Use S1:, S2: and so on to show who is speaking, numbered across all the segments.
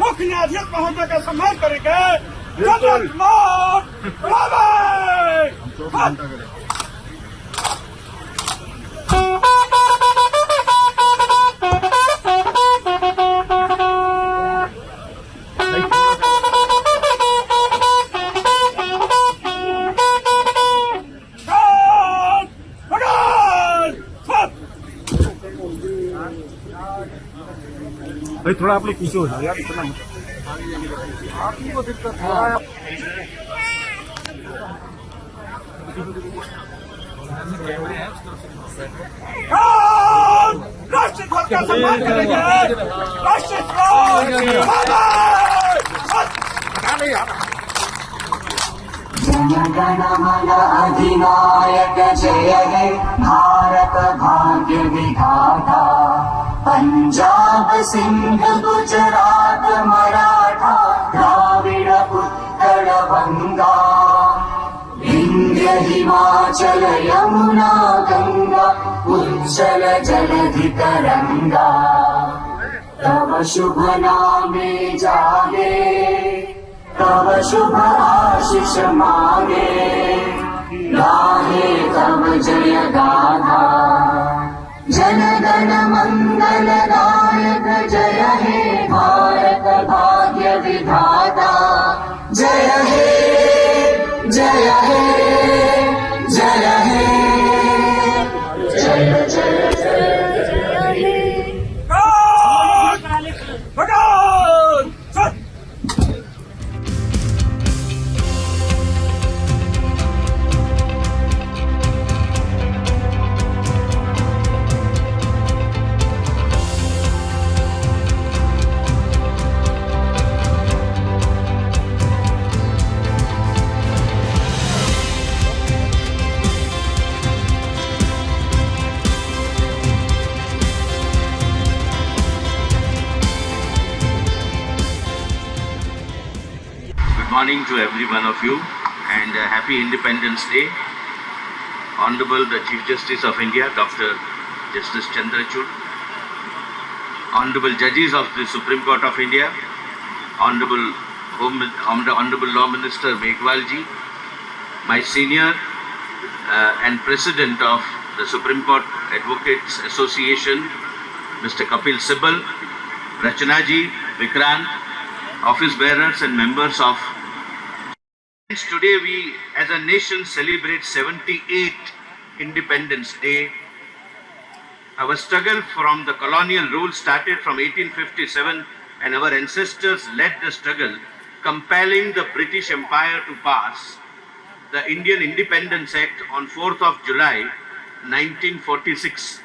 S1: मुख्य न्यायाधीश महोदय का सम्मान करेंगे।
S2: भाई थोड़ा आप लोग पीछे हो जाओ यार, इतना आपको दिक्कत हो रहा है।
S1: राष्ट्रीय ध्वज का सम्मान करेंगे। राष्ट्रीय
S3: जन गण मन अधिनायक जय हे भारत भाग्य विधाता। पंजाब सिंध गुजरात मराठा द्राविड़ उत्कल बंगा। विंध्य हिमाचल यमुना गंगा उज्जल जलधि तरंगा। तव शुभ नामे जागे तव शुभ आशीष मांगे। गाहे तव जय गाथा जन गण मंगल नायक जय हे भारत भाग्य विधाता। जय हे जय हे जय हे जय जय जय हे।
S4: Good morning to every one of you and happy Independence Day. Honorable the Chief Justice of India, Dr. Justice Chandrachud, Honorable Judges of the Supreme Court of India, Honorable Law Minister Meghwalji, my senior and President of the Supreme Court Advocates Association, Mr. Kapil Sibal, Rachanaji, Vikrant, office bearers and members of. Today we as a nation celebrate 78th Independence Day. Our struggle from the colonial rule started from 1857 and our ancestors led the struggle, compelling the British Empire to pass the Indian Independence Act on 4th of July 1946.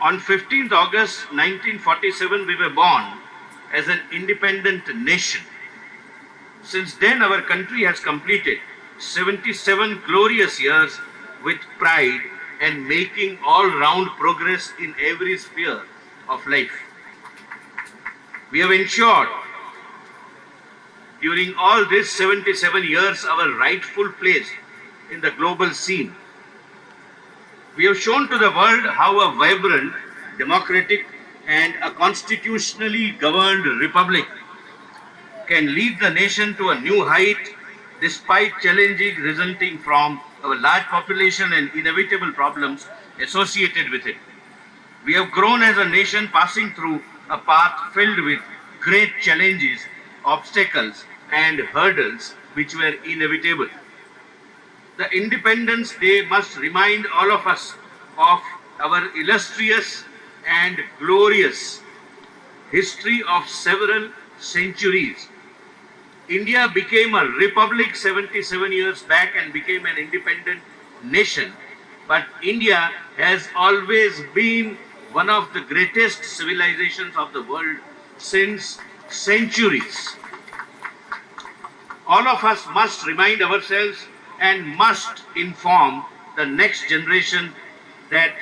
S4: On 15th August 1947 we were born as an independent nation. Since then our country has completed 77 glorious years with pride and making all-round progress in every sphere of life. We have ensured during all these 77 years our rightful place in the global scene. We have shown to the world how a vibrant, democratic and a constitutionally governed republic can lead the nation to a new height despite challenges resulting from our large population and inevitable problems associated with it. We have grown as a nation passing through a path filled with great challenges, obstacles and hurdles which were inevitable. The Independence Day must remind all of us of our illustrious and glorious history of several centuries. India became a republic 77 years back and became an independent nation. But India has always been one of the greatest civilizations of the world since centuries. All of us must remind ourselves and must inform the next generation that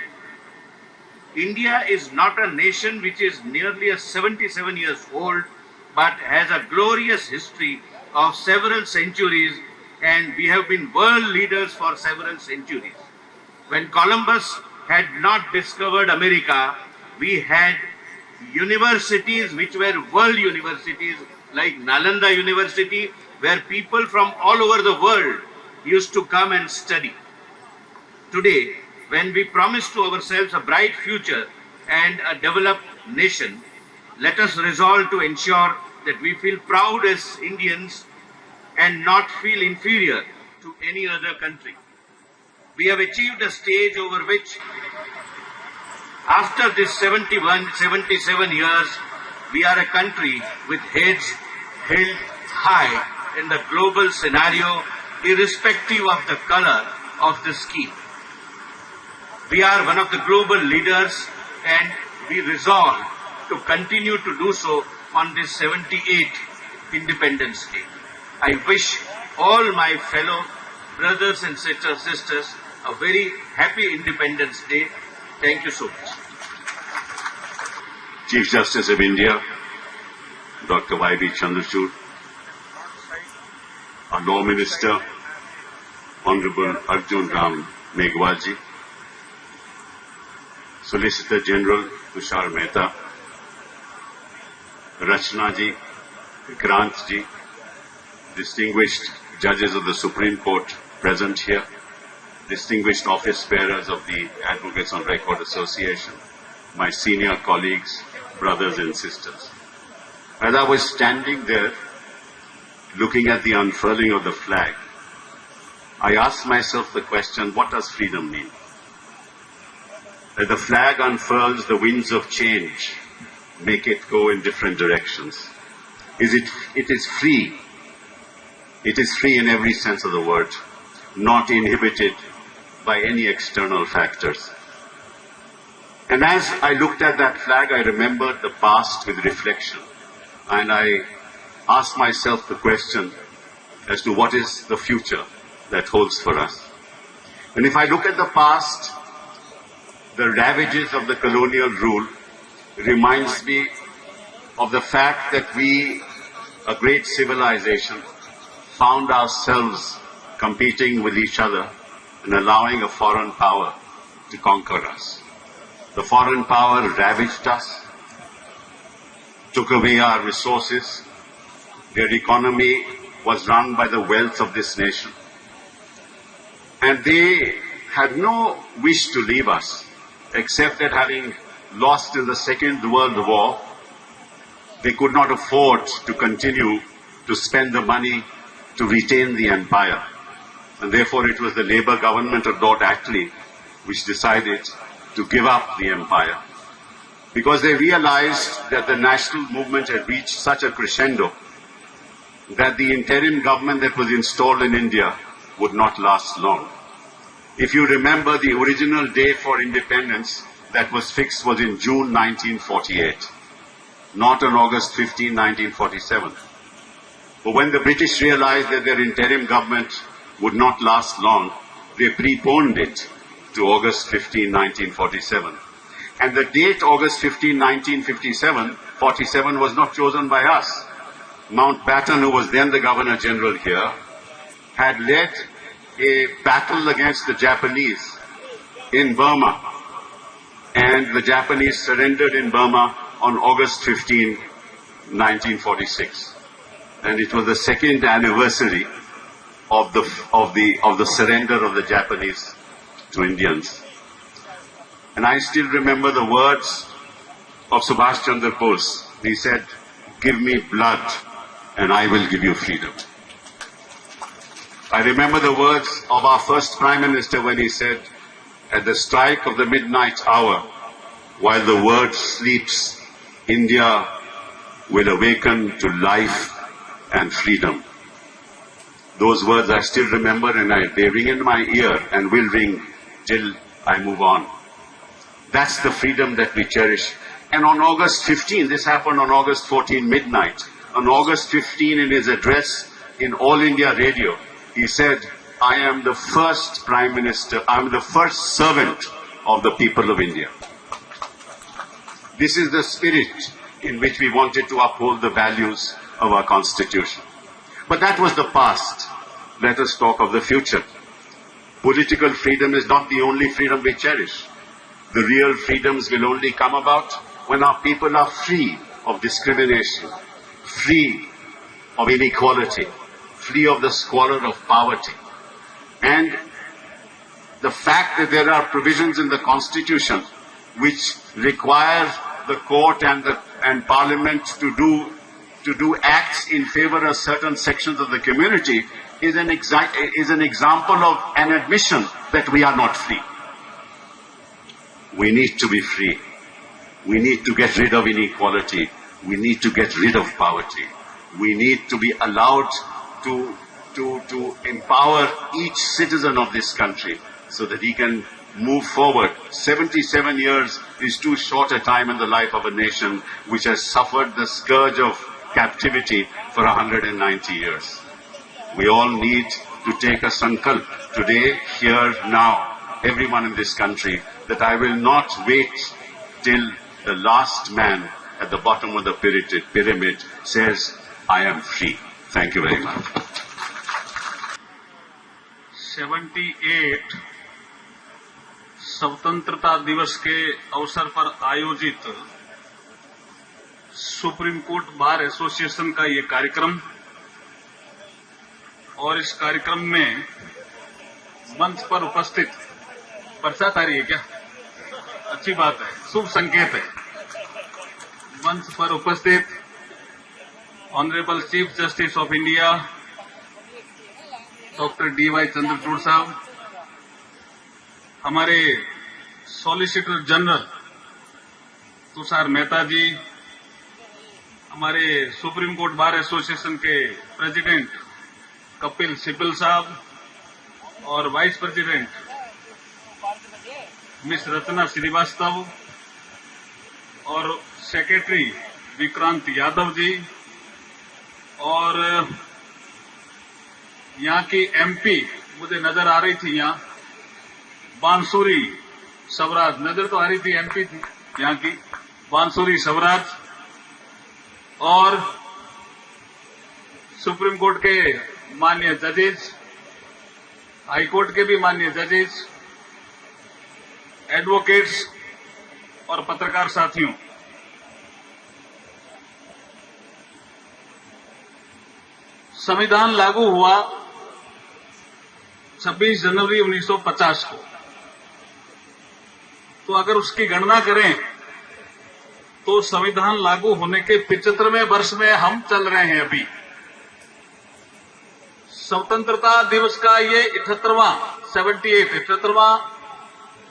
S4: India is not a nation which is nearly 77 years old, but has a glorious history of several centuries and we have been world leaders for several centuries. When Columbus had not discovered America, we had universities which were world universities like Nalanda University, where people from all over the world used to come and study. Today, when we promise to ourselves a bright future and a developed nation, let us resolve to ensure that we feel proud as Indians and not feel inferior to any other country. We have achieved a stage over which, after this 77 years, we are a country with heads held high in the global scenario, irrespective of the color of the skin. We are one of the global leaders, and we resolve to continue to do so on this 78th Independence Day. I wish all my fellow brothers and sisters a very happy Independence Day. Thank you so much.
S5: Chief Justice of India, Dr. Y.B. Chandrachud, our Law Minister, Honorable Arjun Ram Meghwalji, Solicitor General Tushar Mehta, Rachna ji, Grant ji, distinguished judges of the Supreme Court present here, distinguished office bearers of the Advocates on Record Association, my senior colleagues, brothers and sisters. As I was standing there, looking at the unfurling of the flag, I asked myself the question, what does freedom mean? As the flag unfurls, the winds of change make it go in different directions. It is free. It is free in every sense of the word, not inhibited by any external factors. And as I looked at that flag, I remembered the past with reflection. And I asked myself the question as to what is the future that holds for us. And if I look at the past, the ravages of the colonial rule reminds me of the fact that we, a great civilization, found ourselves competing with each other and allowing a foreign power to conquer us. The foreign power ravaged us, took away our resources. Their economy was run by the wealth of this nation. And they had no wish to leave us, except that having lost in the Second World War, they could not afford to continue to spend the money to retain the empire. And therefore it was the Labour government of Lord Attlee which decided to give up the empire, because they realized that the national movement had reached such a crescendo that the interim government that was installed in India would not last long. If you remember, the original day for independence that was fixed was in June 1948, not on August 15, 1947. But when the British realized that their interim government would not last long, they preponed it to August 15, 1947. And the date August 15, 1947 was not chosen by us. Mountbatten, who was then the Governor General here, had led a battle against the Japanese in Burma. And the Japanese surrendered in Burma on August 15, 1946. And it was the second anniversary of the surrender of the Japanese to Indians. And I still remember the words of Subhash Chandra Bose. He said, "Give me blood and I will give you freedom." I remember the words of our first Prime Minister when he said, "At the strike of the midnight hour, while the world sleeps, India will awaken to life and freedom." Those words I still remember, and they ring in my ear and will ring till I move on. That's the freedom that we cherish. And on August 15, this happened on August 14 midnight. On August 15, in his address in All India Radio, he said, "I am the first Prime Minister, I am the first servant of the people of India." This is the spirit in which we wanted to uphold the values of our Constitution. But that was the past. let us talk of the future. Political freedom is not the only freedom we cherish. The real freedoms will only come about when our people are free of discrimination, free of inequality, free of the squalor of poverty. And the fact that there are provisions in the Constitution which require the court and Parliament to do acts in favor of certain sections of the community is an example of an admission that we are not free. We need to be free. We need to get rid of inequality. We need to get rid of poverty. We need to be allowed to empower each citizen of this country so that he can move forward. 77 years is too short a time in the life of a nation which has suffered the scourge of captivity for 190 years. We all need to take a sankalp today, here, now, everyone in this country, that I will not wait till the last man at the bottom of the pyramid says, I am free. Thank you very much.
S6: 78 स्वतंत्रता दिवस के अवसर पर आयोजित supreme court bar association का ये कार्यक्रम, और इस कार्यक्रम में मंच पर उपस्थित, बरसात आ रही है क्या? अच्छी बात है, शुभ संकेत है। मंच पर उपस्थित honourable chief justice of India doctor D Y. Chandrachud sahab, हमारे सॉलिसिटर जनरल तुषार मेहता जी, हमारे सुप्रीम कोर्ट बार एसोसिएशन के प्रेसिडेंट कपिल सिब्बल साहब और vice president miss Ratna Srivastava और सेक्रेटरी विक्रांत यादव जी, और यहाँ की एमपी मुझे नजर आ रही थी, यहाँ बांसुरी स्वराज नजर तो आ रही थी, एमपी थी यहाँ की बांसुरी स्वराज, और सुप्रीम कोर्ट के माननीय जजेस, हाई कोर्ट के भी माननीय जजेस, एडवोकेट्स और पत्रकार साथियों, संविधान लागू हुआ 26 जनवरी 1950 को। तो अगर उसकी गणना करें तो संविधान लागू होने के 75वें वर्ष में हम चल रहे हैं अभी। स्वतंत्रता दिवस का ये 78वां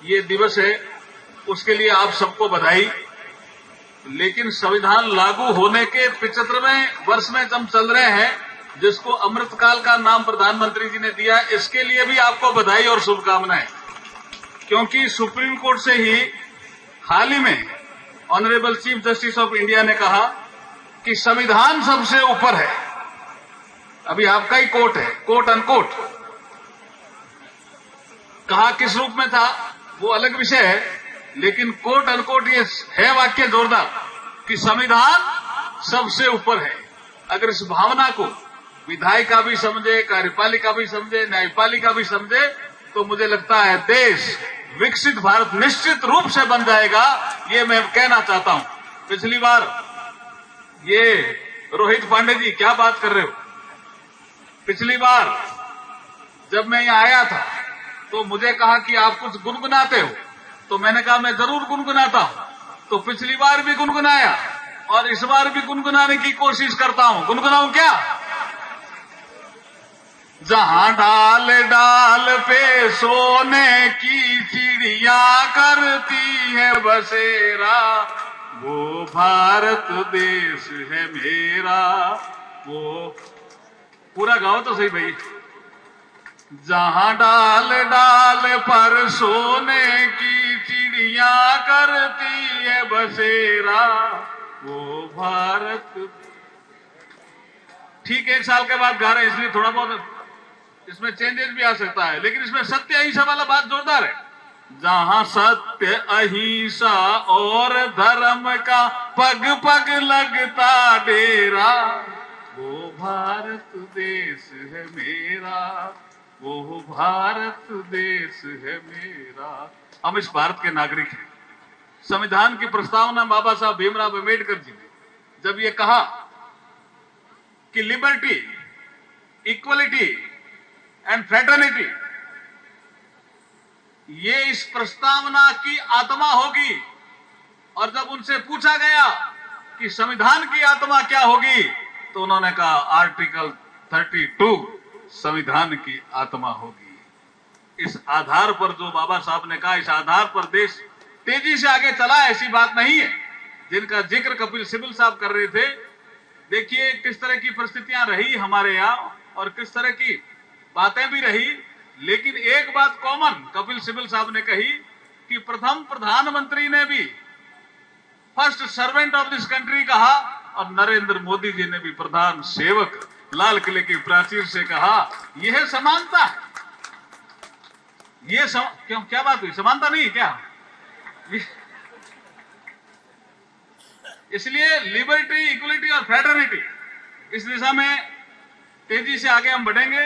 S6: ये दिवस है, उसके लिए आप सबको बधाई। लेकिन संविधान लागू होने के 75वें वर्ष में हम चल रहे हैं, जिसको अमृतकाल का नाम प्रधानमंत्री जी ने दिया, इसके लिए भी आपको बधाई और शुभकामनाएं। क्योंकि सुप्रीम कोर्ट से ही हाल ही में honourable chief justice of India ने कहा कि संविधान सबसे ऊपर है। अभी आपका ही कोर्ट है, कोट अनकोट, कहा किस रूप में था वो अलग विषय है, लेकिन कोट अनकोट ये है वाक्य जोरदार कि संविधान सबसे ऊपर है। अगर इस भावना को विधायिका भी समझे, कार्यपालिका भी समझे, न्यायपालिका भी समझे, तो मुझे लगता है देश विकसित भारत निश्चित रूप से बन जाएगा, ये मैं कहना चाहता हूं। पिछली बार ये रोहित पांडे जी क्या बात कर रहे हो, पिछली बार जब मैं यहां आया था तो मुझे कहा कि आप कुछ गुनगुनाते हो, तो मैंने कहा मैं जरूर गुनगुनाता हूं। तो पिछली बार भी गुनगुनाया और इस बार भी गुनगुनाने की कोशिश करता हूं। गुनगुनाऊं क्या? जहां डाल डाल पे सोने की चिड़िया करती है बसेरा, वो भारत देश है मेरा। वो पूरा गाओ तो सही भाई। जहां डाल डाल पर सोने की चिड़िया करती है बसेरा, वो भारत। ठीक 1 साल के बाद गा रहे हैं, इसलिए थोड़ा बहुत इसमें चेंजेस भी आ सकता है, लेकिन इसमें सत्य अहिंसा वाला बात जोरदार है। जहां सत्य अहिंसा और धर्म का पग पग लगता डेरा, वो भारत देश है मेरा, वो भारत देश है मेरा। हम इस भारत के नागरिक हैं। संविधान की प्रस्तावना बाबा साहब भीमराव अम्बेडकर जी ने जब ये कहा कि लिबर्टी, इक्वलिटी एंड फ्रेटर्निटी, ये इस प्रस्तावना की आत्मा होगी, और जब उनसे पूछा गया कि संविधान की आत्मा क्या होगी, तो उन्होंने कहा आर्टिकल 32 संविधान की आत्मा होगी। इस आधार पर जो बाबा साहब ने कहा, इस आधार पर देश तेजी से आगे चला, ऐसी बात नहीं है जिनका जिक्र कपिल सिब्बल साहब कर रहे थे। देखिए किस तरह की परिस्थितियां रही हमारे यहाँ और किस तरह की बातें भी रही, लेकिन एक बात कॉमन कपिल सिब्बल साहब ने कही कि प्रथम प्रधानमंत्री ने भी first servant of this country कहा, और नरेंद्र मोदी जी ने भी प्रधान सेवक लाल किले की प्राचीर से कहा। यह है समानता। ये क्यों, क्या बात हुई? समानता नहीं क्या? इसलिए लिबर्टी, इक्वलिटी और फ्रेटर्निटी, इस दिशा में तेजी से आगे हम बढ़ेंगे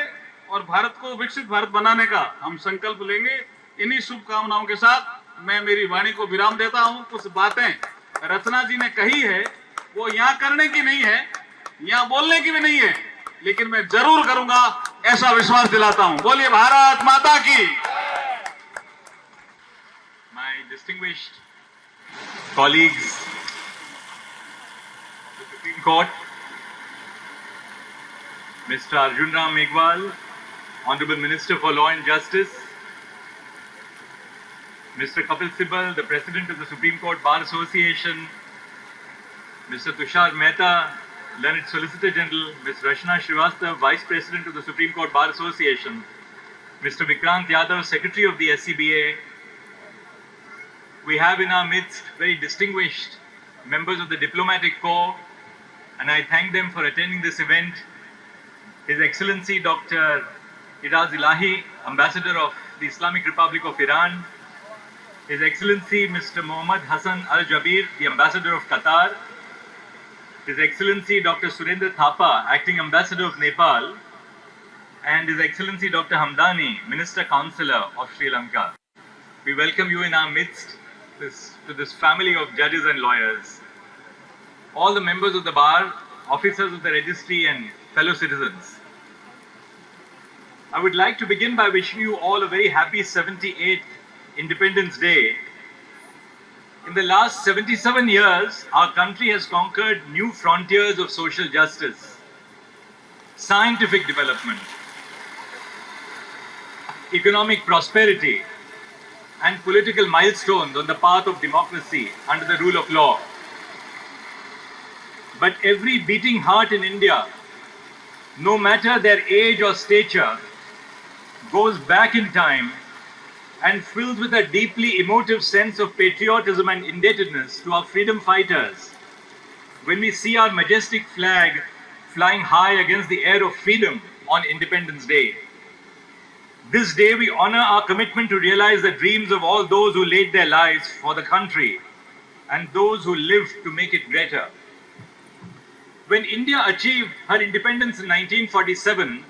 S6: और भारत को विकसित भारत बनाने का हम संकल्प लेंगे। इन्हीं शुभकामनाओं के साथ मैं मेरी वाणी को विराम देता हूं। कुछ बातें रचना जी ने कही है, वो यहां करने की नहीं है, यहां बोलने की भी नहीं है, लेकिन मैं जरूर करूंगा, ऐसा विश्वास दिलाता हूं। बोलिए भारत माता की।
S7: My distinguished colleagues of the Supreme Court, Mr. Arjun Ram Meghwal, Honorable Minister for Law and Justice, Mr. Kapil Sibal, the President of the Supreme Court Bar Association, Mr. Tushar Mehta, Learned Solicitor General, Ms. Rachna Srivastava, Vice President of the Supreme Court Bar Association, Mr. Vikrant Yadav, Secretary of the SCBA. We have in our midst very distinguished members of the Diplomatic Corps, and I thank them for attending this event. His Excellency Dr. Iraz Ilahi, Ambassador of the Islamic Republic of Iran, His Excellency Mr. Mohammad Hassan Al-Jabir, the Ambassador of Qatar, His Excellency Dr. Surendra Thapa, Acting Ambassador of Nepal, and His Excellency Dr. Hamdani, Minister Counselor of Sri Lanka. We welcome you in our midst to this family of judges and lawyers, all the members of the bar, officers of the registry and fellow citizens. I would like to begin by wishing you all a very happy 78th Independence Day. In the last 77 years, our country has conquered new frontiers of social justice, scientific development, economic prosperity, and political milestones on the path of democracy under the rule of law. But every beating heart in India, no matter their age or stature, goes back in time and filled with a deeply emotive sense of patriotism and indebtedness to our freedom fighters when we see our majestic flag flying high against the air of freedom on Independence Day. This day we honor our commitment to realize the dreams of all those who laid their lives for the country and those who lived to make it greater. When India achieved her independence in 1947,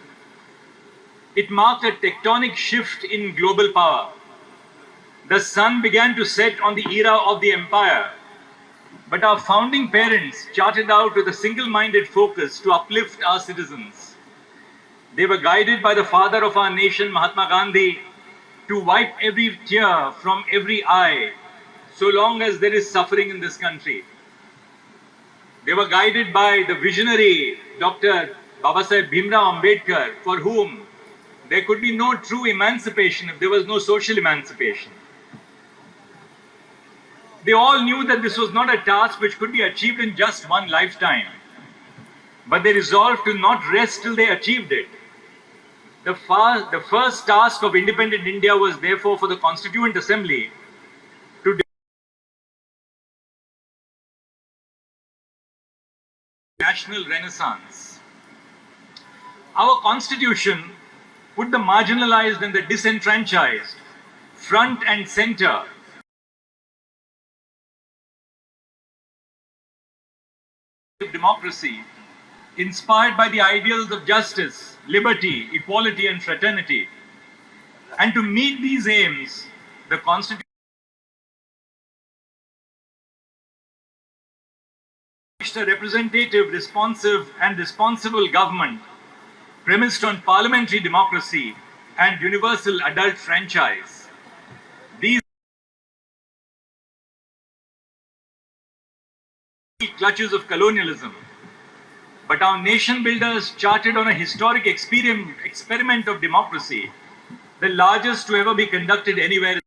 S7: it marked a tectonic shift in global power. The sun began to set on the era of the empire, but our founding parents charted out with a single-minded focus to uplift our citizens. They were guided by the father of our nation, Mahatma Gandhi, to wipe every tear from every eye, so long as there is suffering in this country. They were guided by the visionary Dr. Babasaheb Bhimrao Ambedkar, for whom there could be no true emancipation if there was no social emancipation. They all knew that this was not a task which could be achieved in just one lifetime, but they resolved to not rest till they achieved it. The first task of independent India was therefore for the Constituent Assembly to national renaissance. Our Constitution put the marginalized and the disenfranchised front and center. Democracy inspired by the ideals of justice, liberty, equality, and fraternity. And to meet these aims, the Constitution a representative, responsive, and responsible government premised on parliamentary democracy and universal adult franchise. These clutches of colonialism, but our nation builders charted on a historic experiment of democracy, the largest to ever be conducted anywhere.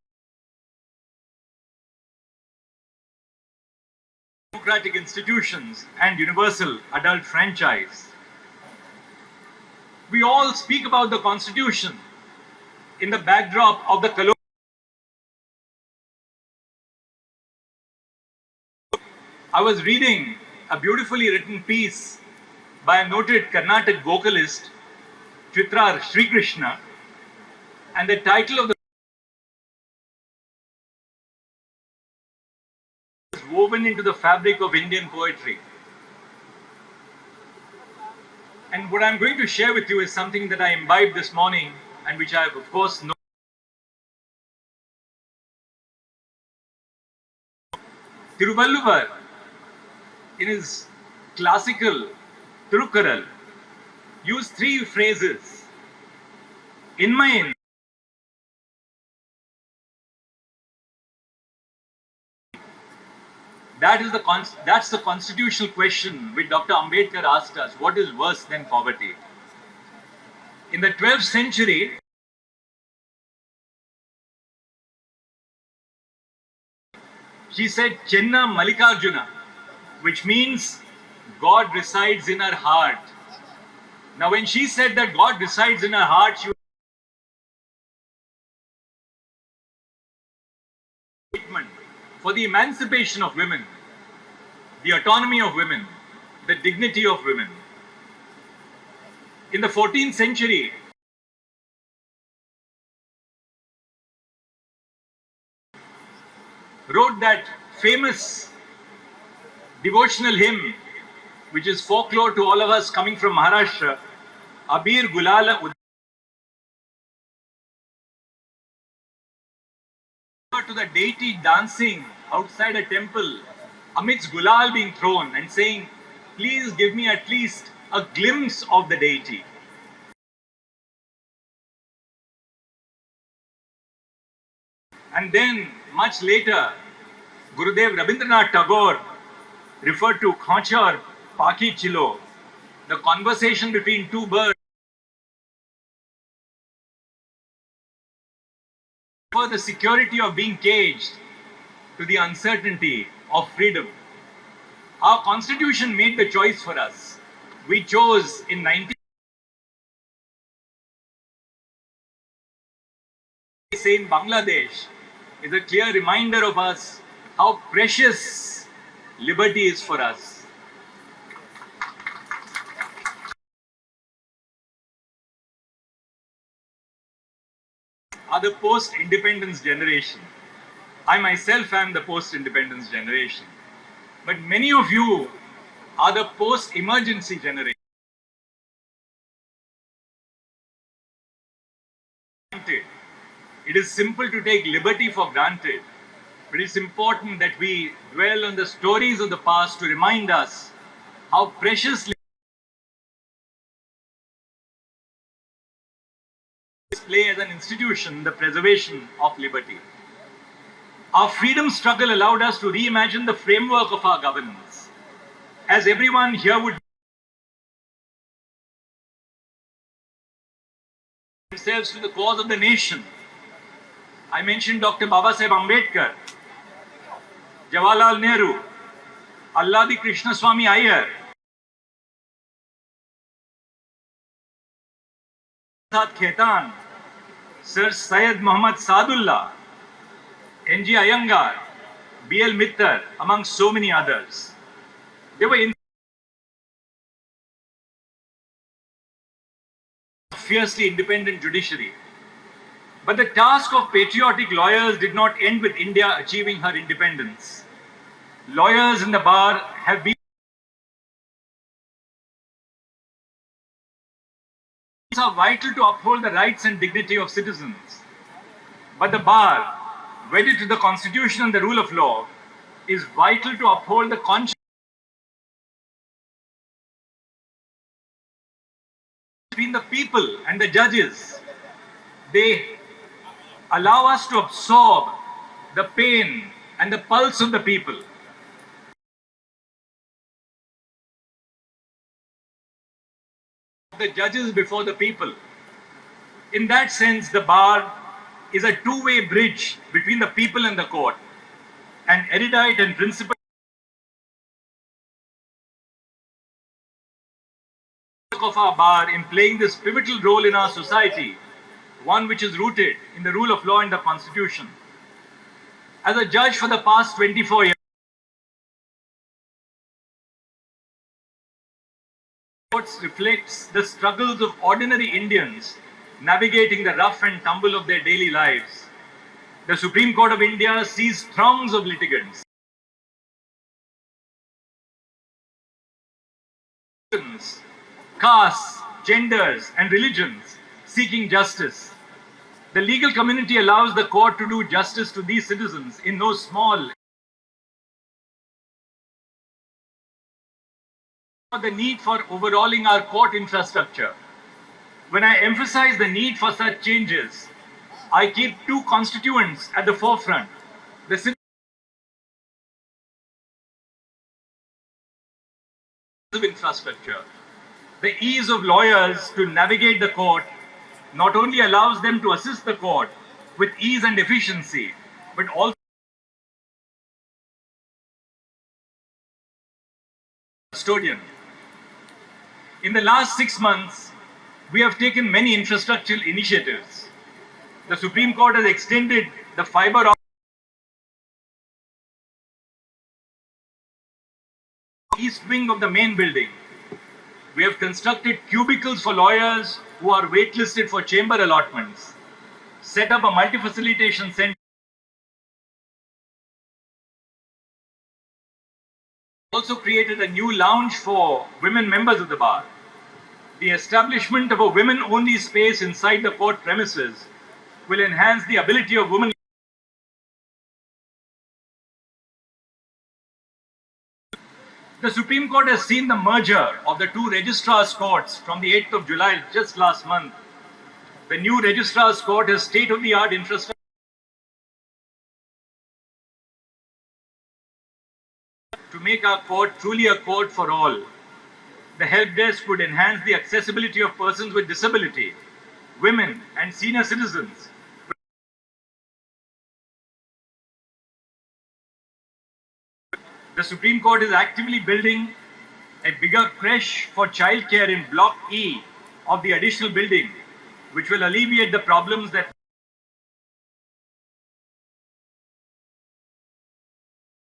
S7: Democratic institutions and universal adult franchise. We all speak about the Constitution in the backdrop of the colonial. I was reading a beautifully written piece by a noted Carnatic vocalist, Chitra Sri Krishna, and the title of the is woven into the fabric of Indian poetry. And what I'm going to share with you is something that I imbibed this morning and which I have, of course, known. Tiruvalluvar, in his classical Thirukkural, used three phrases. Inmayin, that's the constitutional question which Dr. Ambedkar asked us. What is worse than poverty? In the 12th century, she said Chenna Mallikarjuna, which means God resides in her heart. Now, when she said that God resides in her heart, she was for the emancipation of women, the autonomy of women, the dignity of women. In the 14th century, wrote that famous devotional hymn, which is folklore to all of us coming from Maharashtra, Abir Gulala to the deity dancing outside a temple amidst gulal being thrown and saying, please give me at least a glimpse of the deity. And then much later, Gurudev Rabindranath Tagore referred to Khancha or Paki Chilo, the conversation between two birds. For the security of being caged to the uncertainty of freedom. Our constitution made the choice for us. We chose in 19 say in Bangladesh is a clear reminder of us how precious liberty is for us. Are the post-independence generation. I myself am the post-independence generation. But many of you are the post-emergency generation. It is simple to take liberty for granted, but it's important that we dwell on the stories of the past to remind us how precious play as an institution in the preservation of liberty. Our freedom struggle allowed us to reimagine the framework of our governance. As everyone here would themselves to the cause of the nation. I mentioned Dr. Babasaheb Ambedkar, Jawaharlal Nehru, Alladi Krishnaswamy Iyer, Khaitan, Sir Syed Muhammad Saadullah, N.G. Iyengar, B.L. Mittal, among so many others. They were in fiercely independent judiciary. But the task of patriotic lawyers did not end with India achieving her independence. Lawyers in the bar have been are vital to uphold the rights and dignity of citizens. But the bar, wedded to the Constitution and the rule of law, is vital to uphold the conscience between the people and the judges. They allow us to absorb the pain and the pulse of the people. The judges before the people. In that sense, the bar is a two-way bridge between the people and the court. An erudite and principled of our bar in playing this pivotal role in our society, one which is rooted in the rule of law and the Constitution. As a judge for the past 24 years, reflects the struggles of ordinary Indians navigating the rough and tumble of their daily lives. The Supreme Court of India sees throngs of litigants, castes, genders, and religions seeking justice. The legal community allows the court to do justice to these citizens in no small. The need for overhauling our court infrastructure. When I emphasize the need for such changes, I keep two constituents at the forefront. The citizens of infrastructure. The ease of lawyers to navigate the court not only allows them to assist the court with ease and efficiency, but also custodian. In the last 6 months, we have taken many infrastructural initiatives. The Supreme Court has extended the fiber optic east wing of the main building. We have constructed cubicles for lawyers who are waitlisted for chamber allotments, set up a multi-facilitation center, also created a new lounge for women members of the bar. The establishment of a women-only space inside the court premises will enhance the ability of women. The Supreme Court has seen the merger of the two registrars' courts from the 8th of July, just last month. The new registrars' court has state-of-the-art infrastructure to make our court truly a court for all. The help desk would enhance the accessibility of persons with disability, women, and senior citizens. The Supreme Court is actively building a bigger creche for childcare in Block E of the additional building, which will alleviate the problems that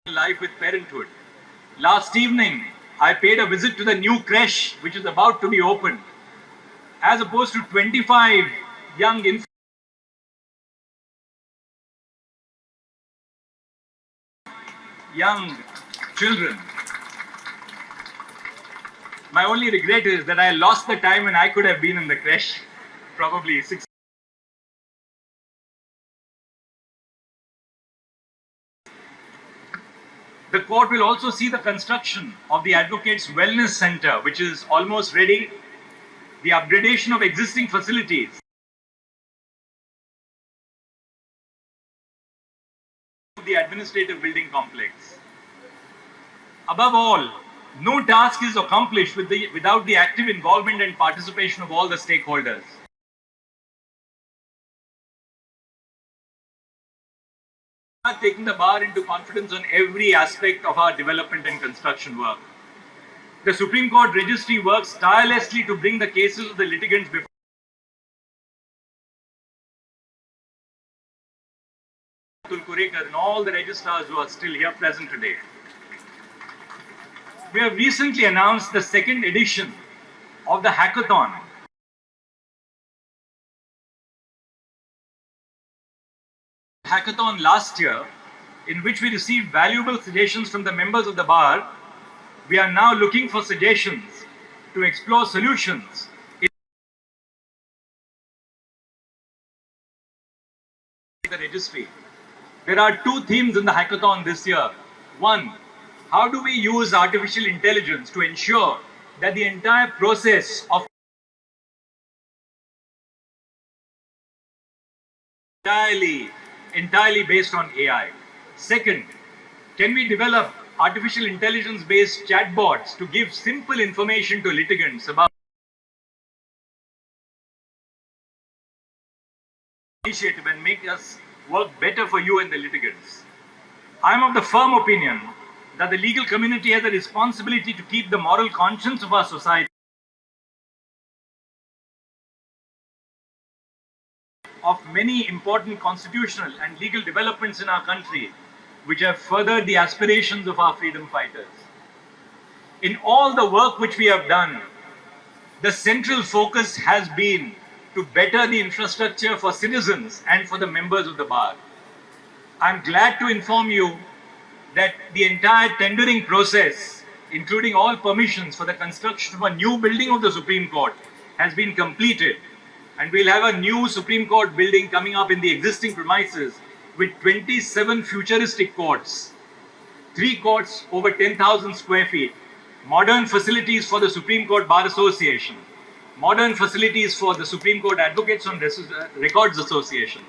S7: life with parenthood. Last evening, I paid a visit to the new creche, which is about to be opened. As opposed to 25 young children. My only regret is that I lost the time when I could have been in the creche, probably 6. The court will also see the construction of the Advocates Wellness Center, which is almost ready, the upgradation of existing facilities, the administrative building complex. Above all, no task is accomplished without the active involvement and participation of all the stakeholders. We are taking the bar into confidence on every aspect of our development and construction work. The Supreme Court Registry works tirelessly to bring the cases of the litigants before Tulkurekar and all the registrars who are still here present today. We have recently announced the second edition of the hackathon. Hackathon last year, in which we received valuable suggestions from the members of the bar. We are now looking for suggestions to explore solutions the registry. There are two themes in the hackathon this year. One, how do we use artificial intelligence to ensure that the entire process of entirely based on AI. Second, can we develop artificial intelligence based chatbots to give simple information to litigants about initiative and make us work better for you and the litigants. I am of the firm opinion that the legal community has a responsibility to keep the moral conscience of our society of many important constitutional and legal developments in our country which have furthered the aspirations of our freedom fighters. In all the work which we have done, the central focus has been to better the infrastructure for citizens and for the members of the bar. I'm glad to inform you that the entire tendering process, including all permissions for the construction of a new building of the Supreme Court, has been completed. And we'll have a new Supreme Court building coming up in the existing premises with 27 futuristic courts, 3 courts over 10,000 square feet, modern facilities for the Supreme Court Bar Association, modern facilities for the Supreme Court Advocates on Records Association,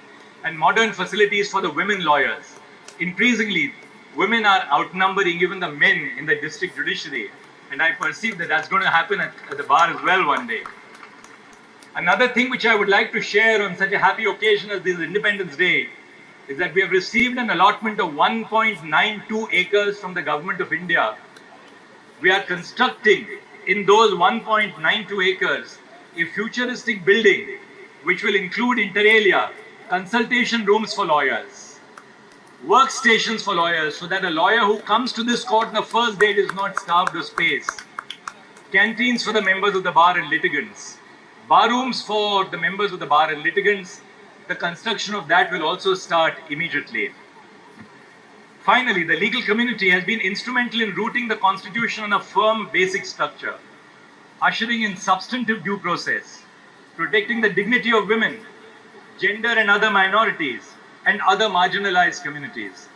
S7: and modern facilities for the women lawyers. Increasingly, women are outnumbering even the men in the district judiciary, and I perceive that that's going to happen at the bar as well one day. Another thing which I would like to share on such a happy occasion as this Independence Day is that we have received an allotment of 1.92 acres from the Government of India. We are constructing in those 1.92 acres a futuristic building which will include inter alia consultation rooms for lawyers, workstations for lawyers so that a lawyer who comes to this court on the first day is not starved of space, canteens for the members of the bar and litigants, bar rooms for the members of the bar and litigants. The construction of that will also start immediately. Finally, the legal community has been instrumental in rooting the Constitution on a firm basic structure, ushering in substantive due process, protecting the dignity of women, gender and other minorities, and other marginalized communities.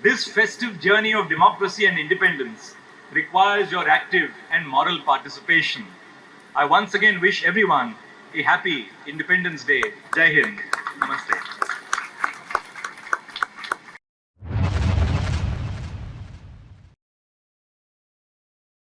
S7: This festive journey of democracy and independence requires your active and moral participation. I once again wish everyone a happy Independence Day. Jai Hind. Namaste.